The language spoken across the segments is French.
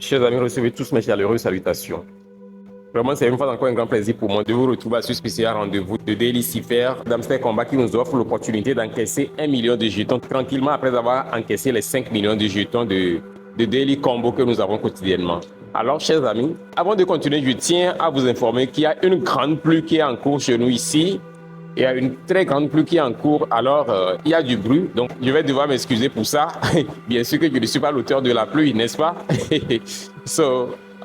Chers amis, recevez tous mes chaleureuses salutations. Vraiment, c'est une fois encore un grand plaisir pour moi de vous retrouver à ce spécial rendez-vous de Daily Cipher d'Amster Combat qui nous offre l'opportunité d'encaisser 1 million de jetons tranquillement après avoir encaissé les 5 millions de jetons de Daily Combo que nous avons quotidiennement. Alors, chers amis, avant de continuer, je tiens à vous informer qu'il y a une grande pluie qui est en cours chez nous ici. Il y a une très grande pluie qui est en cours, alors il y a du bruit, donc je vais devoir m'excuser pour ça. Bien sûr que je ne suis pas l'auteur de la pluie, n'est-ce pas?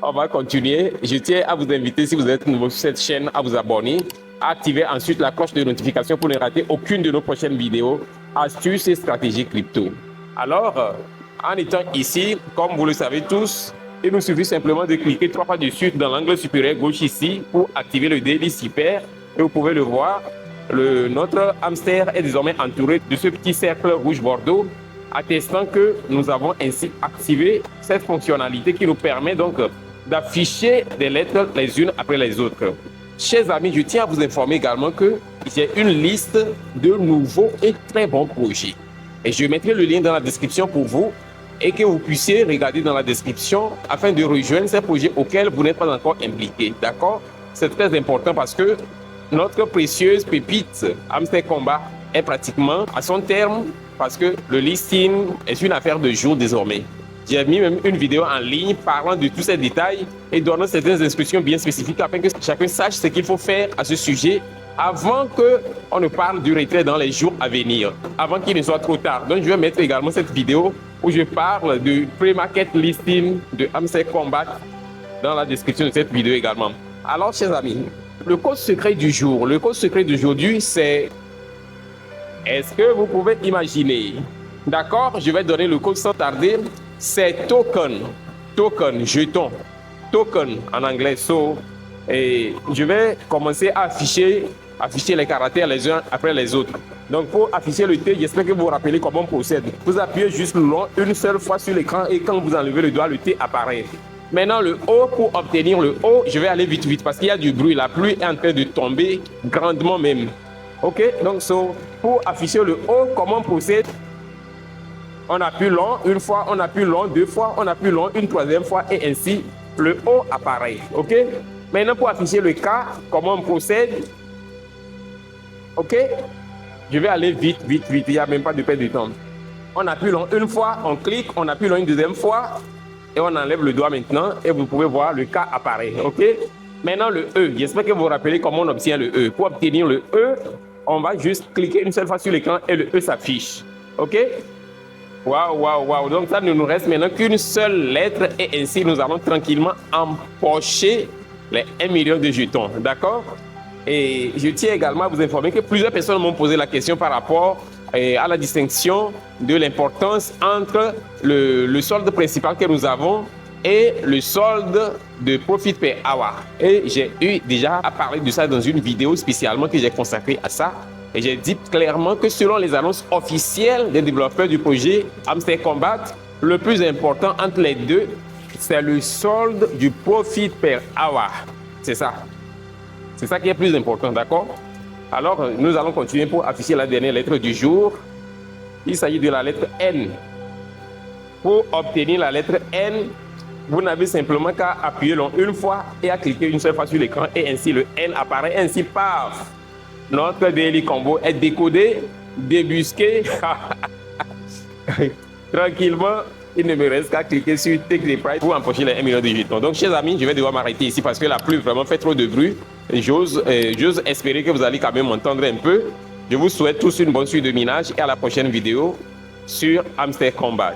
On va continuer. Je tiens à vous inviter, si vous êtes nouveau sur cette chaîne, à vous abonner, à activer ensuite la cloche de notification pour ne rater aucune de nos prochaines vidéos, astuces et stratégies crypto. Alors, en étant ici, comme vous le savez tous, il nous suffit simplement de cliquer 3 fois dessus dans l'angle supérieur gauche ici pour activer le Daily Cipher. Et vous pouvez le voir. Notre hamster est désormais entouré de ce petit cercle rouge bordeaux, attestant que nous avons ainsi activé cette fonctionnalité qui nous permet donc d'afficher des lettres les unes après les autres. Chers amis, je tiens à vous informer également que j'ai une liste de nouveaux et très bons projets. Et je mettrai le lien dans la description pour vous et que vous puissiez regarder dans la description afin de rejoindre ces projets auxquels vous n'êtes pas encore impliqué. D'accord? C'est très important parce que notre précieuse pépite Amster Combat est pratiquement à son terme parce que le listing est une affaire de jour désormais. J'ai mis même une vidéo en ligne parlant de tous ces détails et donnant certaines instructions bien spécifiques afin que chacun sache ce qu'il faut faire à ce sujet avant qu'on ne parle du retrait dans les jours à venir, avant qu'il ne soit trop tard. Donc je vais mettre également cette vidéo où je parle du pre-market listing de Amster Combat dans la description de cette vidéo également. Alors chers amis, le code secret du jour, le code secret d'aujourd'hui, c'est... Est-ce que vous pouvez imaginer? D'accord, je vais donner le code sans tarder. C'est token, token, jeton, token en anglais. Et je vais commencer à afficher les caractères les uns après les autres. Donc pour afficher le T, j'espère que vous vous rappelez comment on procède. Vous appuyez juste le long une seule fois sur l'écran et quand vous enlevez le doigt, le T apparaît. Maintenant, le O, pour obtenir le O, je vais aller vite parce qu'il y a du bruit. La pluie est en train de tomber grandement même. Ok, donc pour afficher le O, comment on procède? On appuie long une fois, on appuie long deux fois, on appuie long une troisième fois et ainsi le O apparaît. Ok, maintenant pour afficher le K, comment on procède? Ok, je vais aller vite, il n'y a même pas de perte de temps. On appuie long une fois, on clique, on appuie long une deuxième fois. Et on enlève le doigt maintenant et vous pouvez voir le K apparaît. Ok. Maintenant le E. J'espère que vous vous rappelez comment on obtient le E. Pour obtenir le E, on va juste cliquer une seule fois sur l'écran et le E s'affiche. Ok. Waouh. Donc ça ne nous reste maintenant qu'une seule lettre et ainsi nous allons tranquillement empocher les 1 million de jetons. D'accord. Et je tiens également à vous informer que plusieurs personnes m'ont posé la question par rapport à la distinction de l'importance entre le solde principal que nous avons et le solde de profit per hour. Et j'ai eu déjà à parler de ça dans une vidéo spécialement que j'ai consacrée à ça. Et j'ai dit clairement que selon les annonces officielles des développeurs du projet Amster Combat, le plus important entre les deux, c'est le solde du profit per hour. C'est ça. C'est ça qui est plus important, d'accord? Alors, nous allons continuer pour afficher la dernière lettre du jour. Il s'agit de la lettre N. Pour obtenir la lettre N, vous n'avez simplement qu'à appuyer long une fois et à cliquer une seule fois sur l'écran et ainsi le N apparaît. Ainsi, paf, notre Daily Combo est décodé, débusqué. Tranquillement, il ne me reste qu'à cliquer sur Take the Price pour empocher les 1 million de jetons. Donc, chers amis, je vais devoir m'arrêter ici parce que la pluie vraiment fait trop de bruit. J'ose espérer que vous allez quand même m'entendre un peu. Je vous souhaite tous une bonne suite de minage et à la prochaine vidéo sur Amster Combat.